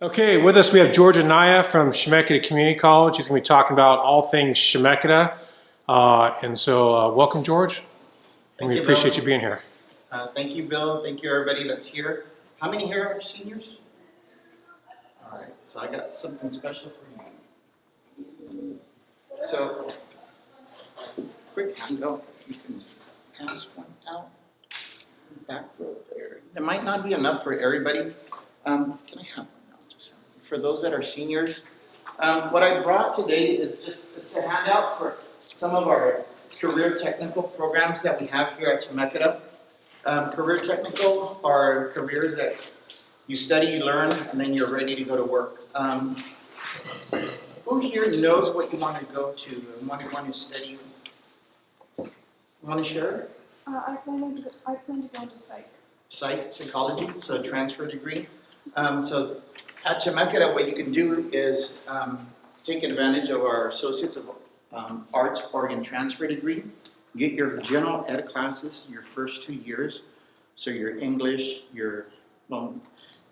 Okay, with us we have George Anaya from Chemeketa Community College. He's going to be talking about all things Chemeketa. Welcome, George. And we appreciate you being here. Thank you, Bill. Thank you, everybody that's here. How many here are seniors? All right, so I got something special for you. So, quick handout. You can pass one out. Back row there. There might not be enough for everybody. Can I have one now? Just for those that are seniors. What I brought today is it's a handout for some of our career technical programs that we have here at Chemeketa. Career technical are careers that you study, you learn, and then you're ready to go to work. Who here knows what you want to go to and what you want to study? You want to share? I plan to go into Psychology, so a transfer degree. So at Chemeketa, what you can do is take advantage of our Associates of Arts Organ Transfer degree. Get your general ed classes your first 2 years. So your English, your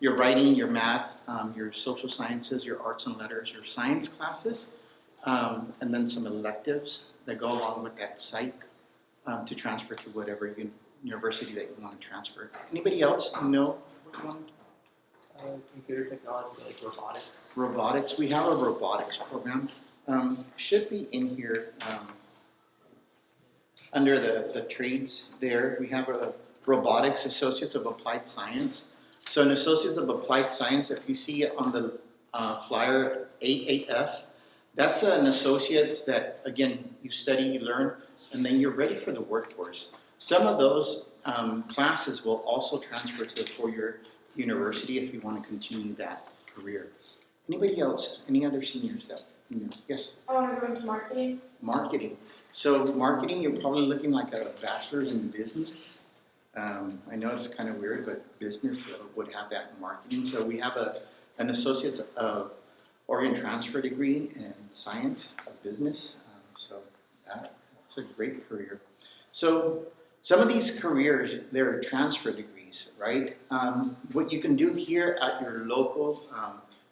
writing, your math, your social sciences, your arts and letters, your science classes, and then some electives that go along with that psych to transfer to whatever university that you want to transfer. Anybody else know what you want? Computer technology, like robotics. Robotics. We have a robotics program. Should be in here under the trades there. We have a Robotics Associates of Applied Science. So an Associates of Applied Science, if you see it on the flyer AAS, that's an associates that, again, you study, you learn, and then you're ready for the workforce. Some of those classes will also transfer to a four-year university if you want to continue that career. Anybody else? Any other seniors that you know? Yes? I want to go into marketing. Marketing. So marketing, you're probably looking like a bachelor's in business. I know it's kind of weird, but business would have that in marketing. So we have an associate's organ transfer degree in science of business. So that's a great career. So some of these careers, they're transfer degrees, right? What you can do here at your local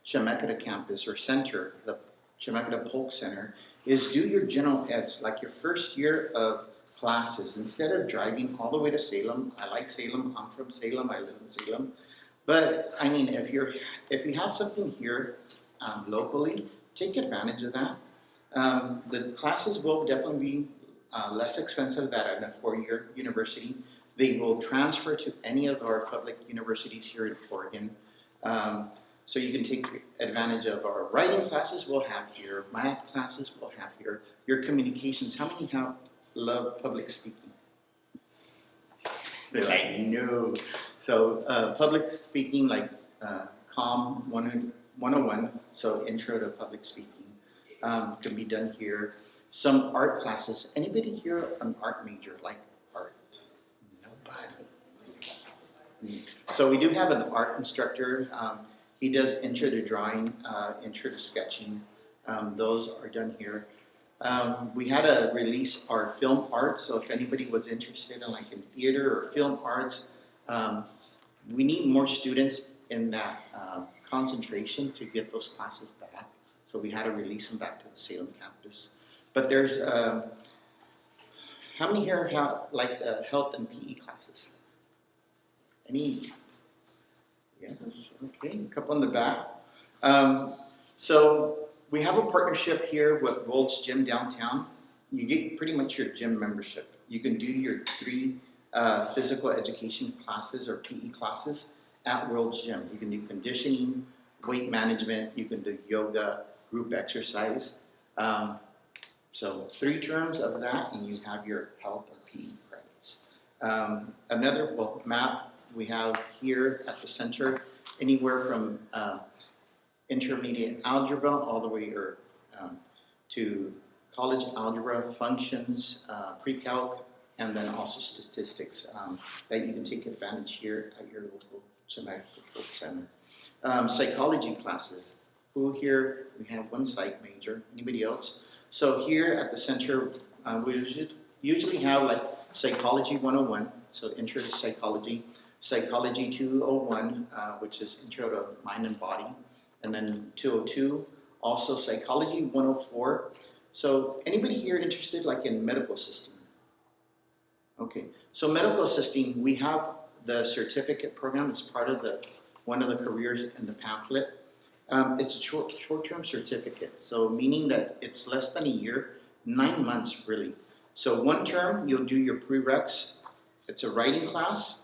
Chemeketa campus or center, the Chemeketa Polk Center, is do your general eds, like your first year of classes. Instead of driving all the way to Salem, I like Salem, I'm from Salem, I live in Salem. But I mean, if you have something here locally, take advantage of that. The classes will definitely be less expensive than at a four-year university. They will transfer to any of our public universities here in Oregon. So you can take advantage of our writing classes we'll have here, math classes we'll have here, your communications. How many love public speaking? They're like, no. So public speaking, like COM 101, so intro to public speaking, can be done here. Some art classes. Anybody here an art major, like art? Nobody. So we do have an art instructor. He does intro to drawing, intro to sketching. Those are done here. We had to release our film arts, so if anybody was interested in like in theater or film arts, we need more students in that concentration to get those classes back. So we had to release them back to the Salem campus. But there's, how many here have like health and PE classes? Any? Yes, okay, a couple in the back. So we have a partnership here with Gold's Gym downtown. You get pretty much your gym membership. You can do your 3 physical education classes or PE classes at World's Gym. You can do conditioning, weight management, you can do yoga, group exercise. So 3 terms of that and you have your health or PE credits. Another map we have here at the center, anywhere from intermediate algebra all the way to college algebra, functions, pre-calc, and then also statistics that you can take advantage here at your local Chemeketa Center. Psychology classes. Who here? We have 1 psych major. Anybody else? So here at the center, we usually have like Psychology 101, so Intro to Psychology. Psychology 201, which is Intro to Mind and Body. and then 202, also psychology 104. So anybody here interested like in medical assisting? Okay, so medical assisting, we have the certificate program. It's part of one of the careers in the pamphlet. It's a short-term certificate, so meaning that it's less than a year, 9 months really. So one term, you'll do your prereqs. It's a writing class,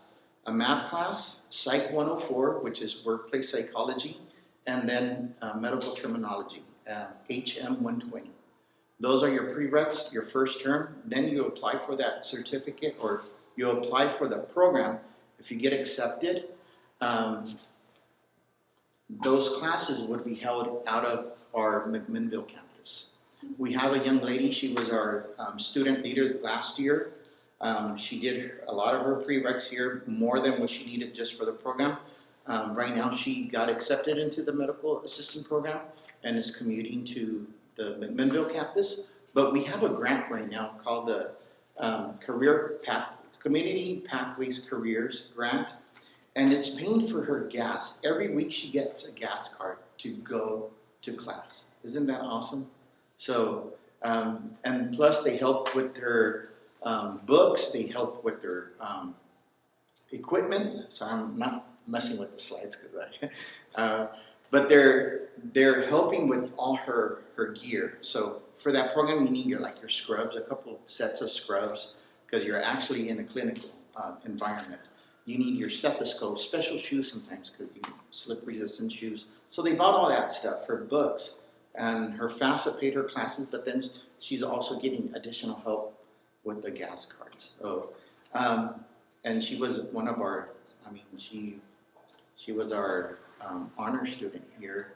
a math class, Psych 104, which is workplace psychology, and then medical terminology, HM 120. Those are your prereqs, your first term. Then you apply for that certificate, or you apply for the program. If you get accepted, those classes would be held out of our McMinnville campus. We have a young lady, she was our student leader last year. She did a lot of her prereqs here, more than what she needed just for the program. Right now she got accepted into the medical assistant program and is commuting to the McMinnville campus. But we have a grant right now called the Community Pathways Careers Grant. And it's paying for her gas. Every week she gets a gas card to go to class. Isn't that awesome? So, and plus they help with her books, they help with their equipment. So I'm not messing with the slides because but they're helping with all her gear. So for that program, you need your scrubs, a couple sets of scrubs, because you're actually in a clinical environment. You need your stethoscope, special shoes sometimes, because you slip-resistant shoes. So they bought all that stuff, her books, and her FAFSA paid her classes, but then she's also getting additional help with the gas cards. So, and she was one of our, she was our honor student here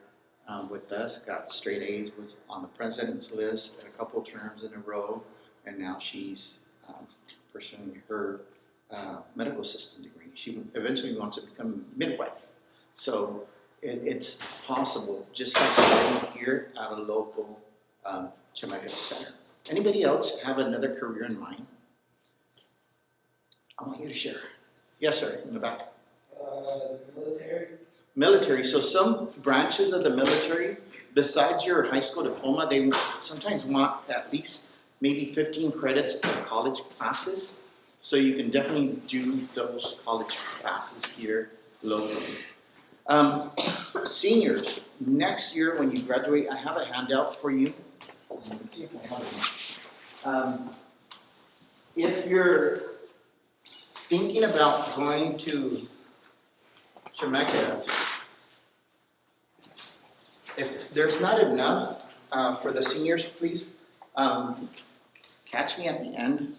with us, got straight A's, was on the president's list a couple terms in a row, and now she's pursuing her medical assistant degree. She eventually wants to become a midwife. So it's possible just by starting here at a local Chemeketa center. Anybody else have another career in mind? I want you to share. Yes, sir, in the back. Military. Military. So some branches of the military, besides your high school diploma, they sometimes want at least maybe 15 credits of college classes. So you can definitely do those college classes here locally. Seniors, next year when you graduate, I have a handout for you. Let's see if I have it. If you're thinking about going to Chemeketa, if there's not enough for the seniors, please catch me at the end.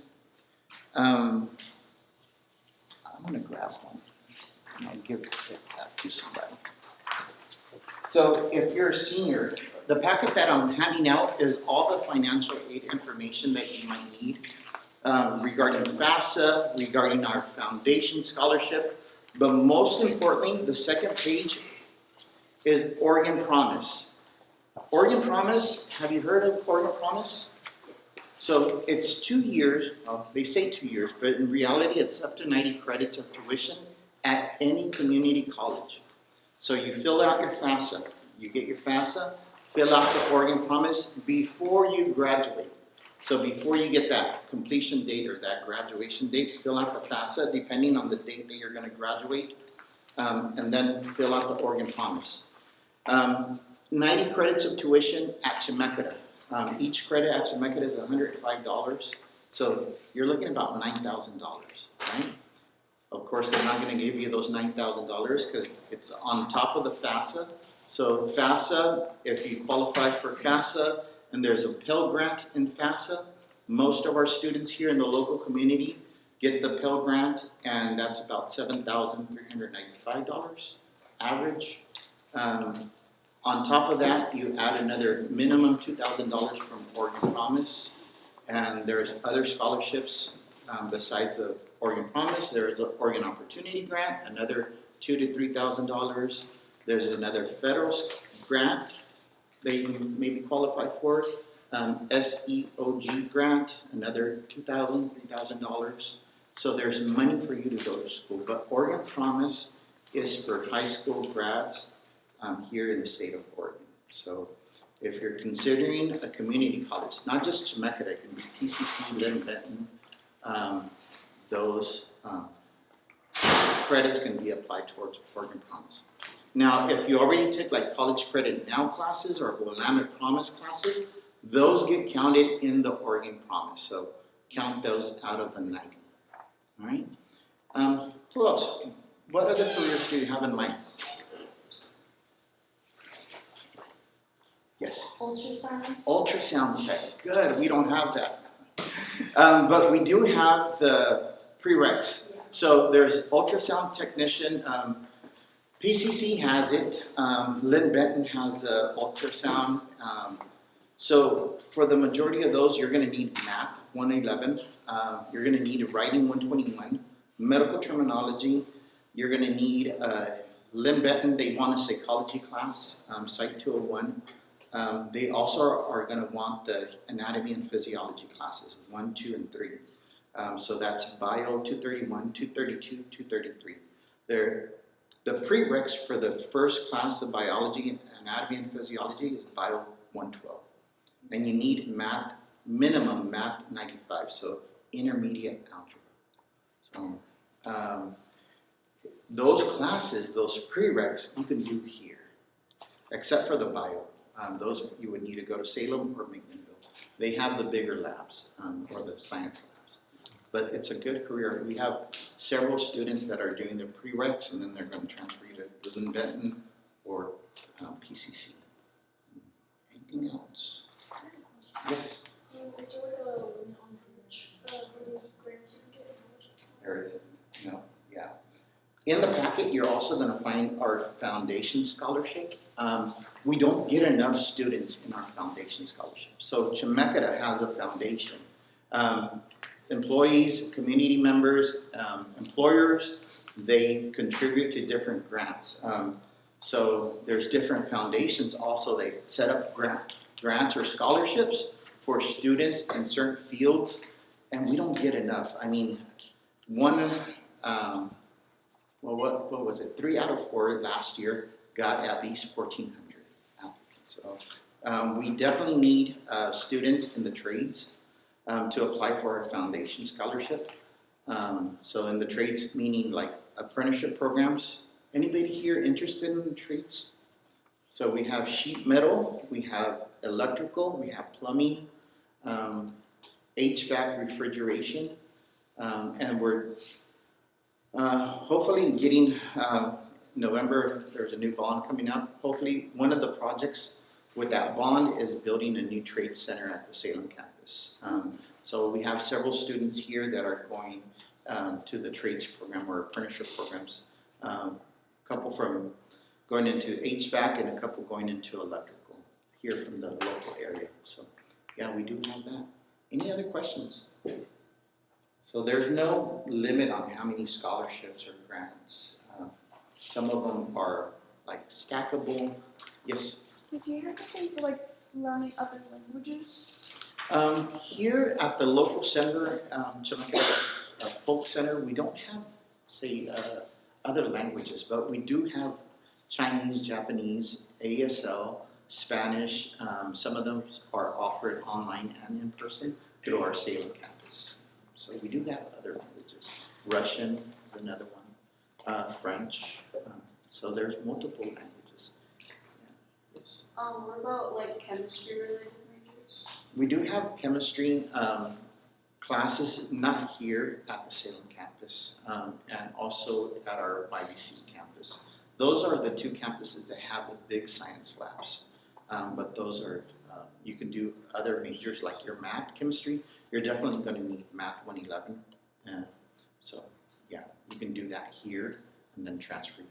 I'm going to grab one and I'll give it to somebody. So if you're a senior, the packet that I'm handing out is all the financial aid information that you might need regarding FAFSA, regarding our foundation scholarship, but most importantly, the second page is Oregon Promise. Oregon Promise, have you heard of Oregon Promise? So it's 2 years, well, they say 2 years, but in reality it's up to 90 credits of tuition at any community college. So you fill out your FAFSA, you get your FAFSA, fill out the Oregon Promise before you graduate. So before you get that completion date or that graduation date, fill out the FAFSA depending on the date that you're going to graduate, and then fill out the Oregon Promise. 90 credits of tuition at Chemeketa. Each credit at Chemeketa is $105, so you're looking at about $9,000, right? Of course, they're not going to give you those $9,000 because it's on top of the FAFSA. So FAFSA, if you qualify for FAFSA, and there's a Pell Grant in FAFSA, most of our students here in the local community get the Pell Grant, and that's about $7,395 average. On top of that, you add another minimum $2,000 from Oregon Promise, and there's other scholarships besides the Oregon Promise. There's an Oregon Opportunity Grant, another $2,000 to $3,000. There's another federal grant that you maybe qualify for, SEOG grant, another $2,000, $3,000. So there's money for you to go to school, but Oregon Promise is for high school grads. here in the state of Oregon. So if you're considering a community college, not just Chemeketa, it can be PCC, Lynn Benton, those credits can be applied towards Oregon Promise. Now, if you already took like College Credit Now classes or Willamette Promise classes, those get counted in the Oregon Promise. So count those out of the 90. All right. Who else? What other careers do you have in mind? Yes. Ultrasound. Ultrasound tech. Good. We don't have that. But we do have the prereqs. So there's ultrasound technician. PCC has it. Lynn Benton has the ultrasound. So for the majority of those, you're going to need Math 111. You're going to need Writing 121, medical terminology. You're going to need Lynn Benton. They want a psychology class, Psych 201. They also are going to want the anatomy and physiology classes, 1, 2, and 3. So that's Bio 231, 232, 233. The prereqs for the first class of biology, anatomy, and physiology is Bio 112. And you need math, minimum math 95, so intermediate algebra. So those classes, those prereqs, you can do here, except for the bio. Those you would need to go to Salem or McMinnville. They have the bigger labs or the science labs. But it's a good career. We have several students that are doing their prereqs and then they're going to transfer you to Lynn Benton or PCC. Anything else? Yes? Is there a limit on how much grants you can get? There is. No, yeah. In the packet, you're also going to find our foundation scholarship. We don't get enough students in our foundation scholarship. So Chemeketa has a foundation. Employees, community members, employers, they contribute to different grants. So there's different foundations also. They set up grants or scholarships for students in certain fields, and we don't get enough. I mean, what was it? 3 out of 4 last year got at least 1,400 applicants. So we definitely need students in the trades to apply for our foundation scholarship. So in the trades, meaning like apprenticeship programs. Anybody here interested in the trades? So we have sheet metal, we have electrical, we have plumbing, HVAC, refrigeration, and we're hopefully getting November, there's a new bond coming up. Hopefully one of the projects with that bond is building a new trade center at the Salem campus. So we have several students here that are going to the trades program or apprenticeship programs. A couple from going into HVAC and a couple going into electrical here from the local area. So yeah, we do have that. Any other questions? So there's no limit on how many scholarships or grants. Some of them are like stackable. Yes? Do you have to pay for like learning other languages? Here at the local center, Chemeketa Folk Center, we don't have, say, other languages, but we do have Chinese, Japanese, ASL, Spanish. Some of them are offered online and in person through our Salem campus. So we do have other languages. Russian is another one. French. So there's multiple languages. Yeah. Yes. What about like chemistry related majors? We do have chemistry classes, not here at the Salem campus, and also at our YBC campus. Those are the 2 campuses that have the big science labs. But those are, you can do other majors like your math, chemistry. You're definitely going to need Math 111. So yeah, you can do that here and then transfer,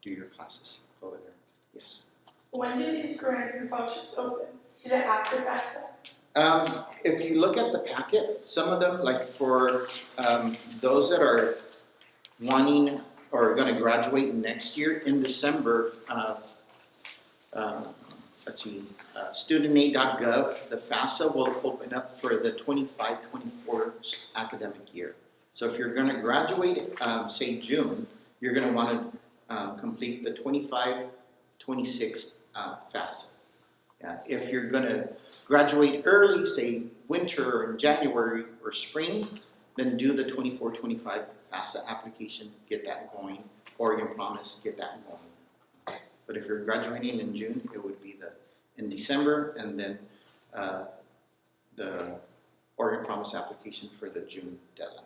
do your classes over there. Yes? When do these grants and scholarships open? Is it after FAFSA? If you look at the packet, some of them, like for those that are wanting or going to graduate next year in December, let's see, studentaid.gov, the FAFSA will open up for the 25-24 academic year. So if you're going to graduate, say June, you're going to want to complete the 26 FAFSA. If you're going to graduate early, say winter or January or spring, then do the 24-25 FAFSA application, get that going. Oregon Promise, get that going. But if you're graduating in June, it would be in December, and then the Oregon Promise application for the June deadline.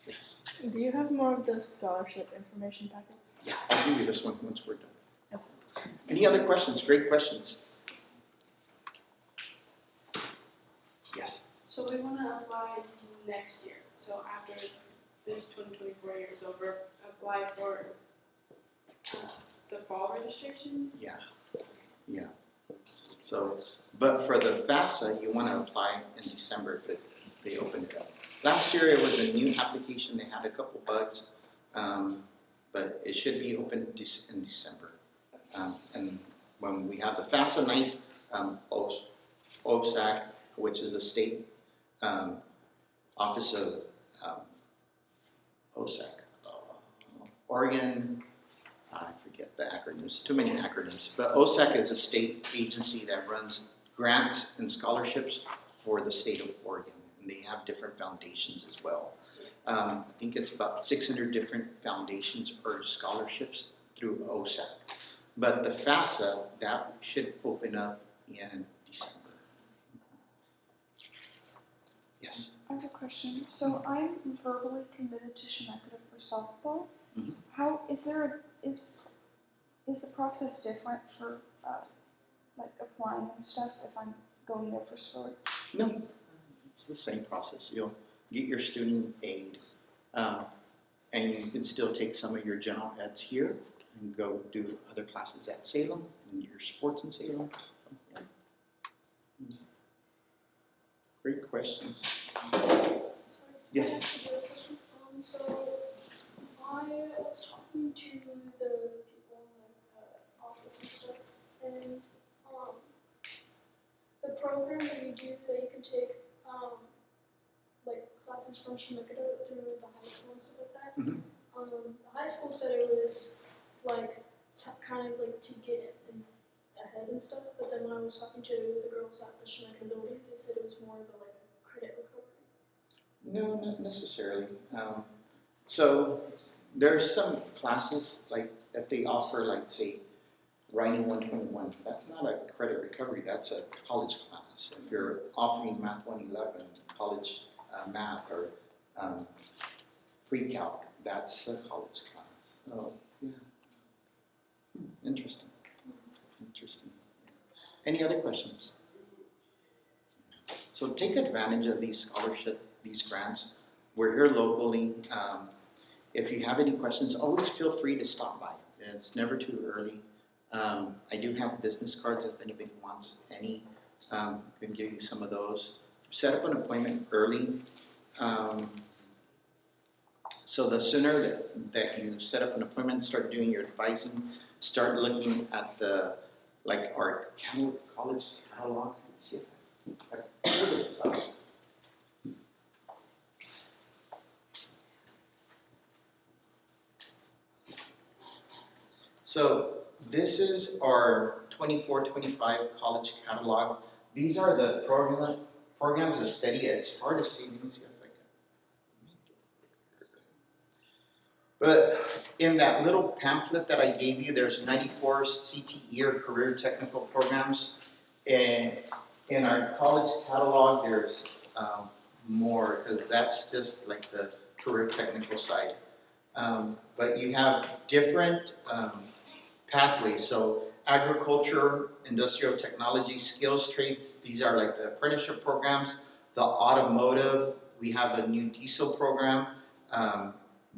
Yes. Do you have more of the scholarship information packets? Yeah, I'll give you this one once we're done. Any other questions? Great questions. Yes. So we want to apply next year. So after this 2024 year is over, apply for the fall registration? Yeah. So, but for the FAFSA, you want to apply in December if they open it up. Last year it was a new application. They had a couple bugs, but it should be open in December. And when we have the FAFSA night, OSAC, which is the state office of OSAC, Oregon, I forget the acronyms, too many acronyms, but OSAC is a state agency that runs grants and scholarships for the state of Oregon, and they have different foundations as well. I think it's about 600 different foundations or scholarships through OSAC. But the FAFSA, that should open up in December. Yes? I have a question. So I'm verbally committed to Chemeketa for softball. Mhm. How is the process different for like applying and stuff if I'm going there for sport? No, it's the same process. You'll get your student aid, and you can still take some of your general eds here and go do other classes at Salem and your sports in Salem. Yeah. Great questions. Sorry, Yes. I have a question. So I was talking to the people in the office and stuff, and the program that you do, that you can take like classes from Chemeketa through the high school and stuff like that. Mhm. The high school said it was like kind of like to get ahead and stuff, but then when I was talking to the girls at the Chemeketa building, they said it was more of a like a credit recovery. No, not necessarily. So there's some classes, like if they offer, like say, writing 121, that's not a credit recovery, that's a college class. If you're offering Math 111, college math, or pre-calc, that's a college class. Oh, yeah. Interesting. Any other questions? So take advantage of these these grants. We're here locally. If you have any questions, always feel free to stop by. It's never too early. I do have business cards if anybody wants any. I can give you some of those. Set up an appointment early. So the sooner that you set up an appointment, start doing your advising, start looking at our college catalog. Let's see if I So this is our 24-25 college catalog. These are the programs of study. It's hard to see. You can see if I can. But in that little pamphlet that I gave you, there's 94 CTE or career technical programs. And in our college catalog, there's more, because that's just like the career technical side. But you have different pathways. So agriculture, industrial technology, skills trades, these are like the apprenticeship programs. The automotive, we have a new diesel program.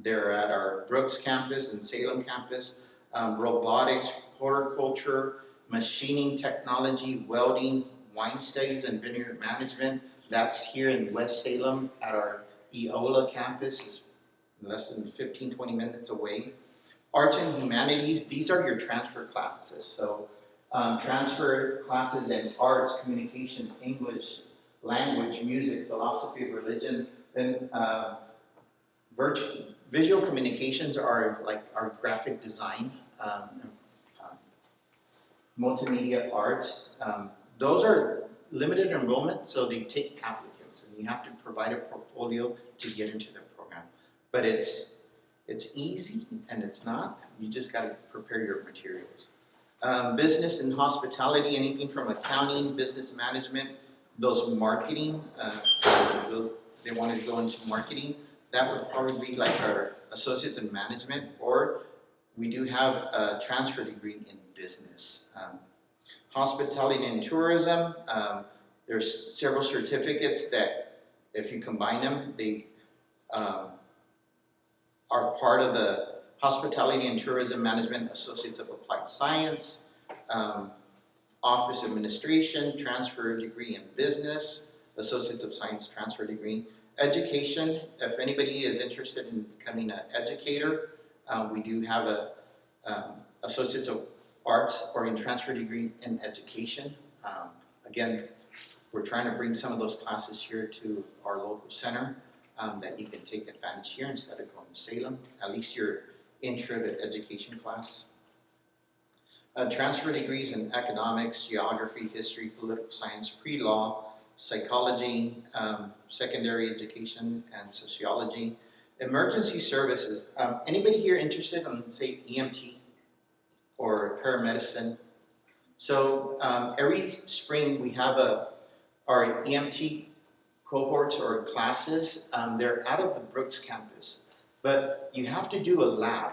They're at our Brooks campus and Salem campus. Robotics, horticulture, machining technology, welding, wine studies and vineyard management. That's here in West Salem at our Eola campus. It's less than 15-20 minutes away. Arts and humanities, these are your transfer classes. So transfer classes in arts, communication, English, language, music, philosophy of religion. Then visual communications are like our graphic design, multimedia arts. Those are limited enrollment, so they take applicants, and you have to provide a portfolio to get into their program. But it's easy, and it's not. You just got to prepare your materials. Business and hospitality, anything from accounting, business management, those marketing, they wanted to go into marketing. That would probably be like our associates in management, or we do have a transfer degree in business. Hospitality and tourism, there's several certificates that if you combine them, they are part of the Hospitality and Tourism Management Associates of Applied Science, Office Administration, Transfer Degree in Business, Associates of Science Transfer Degree. Education, if anybody is interested in becoming an educator, we do have a Associates of Arts or in Transfer Degree in Education. Again, we're trying to bring some of those classes here to our local center that you can take advantage here instead of going to Salem. At least your intro to education class. Transfer degrees in economics, geography, history, political science, pre-law, psychology, secondary education, and sociology. Emergency services. Anybody here interested in, say, EMT or paramedicine? So every spring we have our EMT cohorts or classes. They're out of the Brooks campus, but you have to do a lab,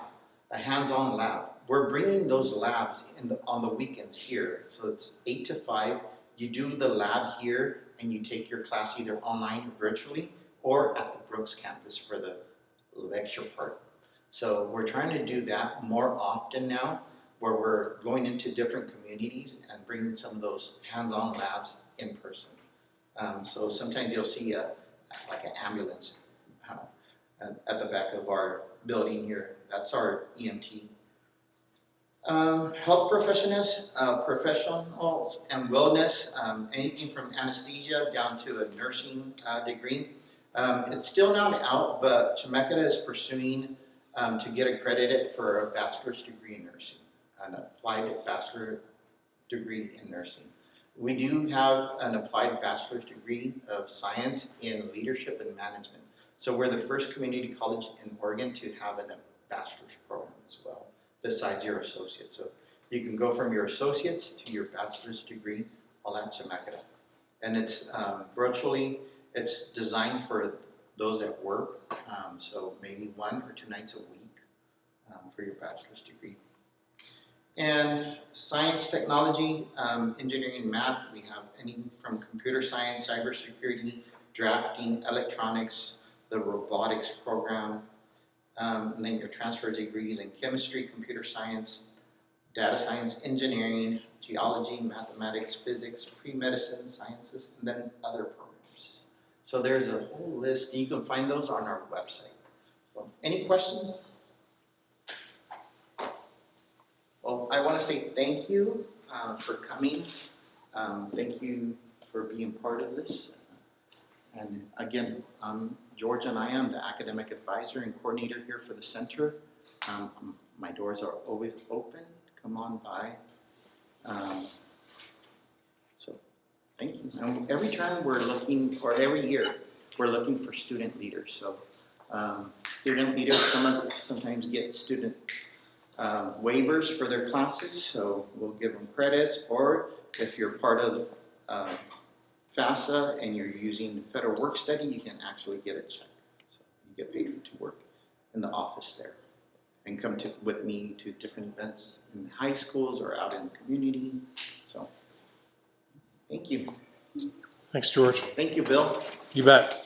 a hands-on lab. We're bringing those labs on the weekends here. So it's 8 to 5. You do the lab here, and you take your class either online or virtually, or at the Brooks campus for the lecture part. So we're trying to do that more often now, where we're going into different communities and bringing some of those hands-on labs in person. So sometimes you'll see like an ambulance at the back of our building here. That's our EMT. Health professionals and wellness, anything from anesthesia down to a nursing degree. It's still not out, but Chemeketa is pursuing to get accredited for a bachelor's degree in nursing, an applied bachelor degree in nursing. We do have an applied bachelor's degree of science in leadership and management. So we're the first community college in Oregon to have a bachelor's program as well, besides your associates. So you can go from your associates to your bachelor's degree all at Chemeketa. And it's virtually, it's designed for those that work, so maybe 1 or 2 nights a week for your bachelor's degree. And science, technology, engineering, and math, we have anything from computer science, cybersecurity, drafting, electronics, the robotics program, and then your transfer degrees in chemistry, computer science, data science, engineering, geology, mathematics, physics, pre-medicine sciences, and then other programs. So there's a whole list. You can find those on our website. So, any questions? Well, I want to say thank you for coming. Thank you for being part of this. And again, George and I am the academic advisor and coordinator here for the center. My doors are always open. Come on by. So thank you. And every term we're looking, or every year, we're looking for student leaders. So student leaders sometimes get student waivers for their classes, so we'll give them credits, or if you're part of FAFSA and you're using federal work study, you can actually get a check. So you get paid to work in the office there and come with me to different events in high schools or out in the community. So thank you. Thanks, George. Thank you, Bill. You bet.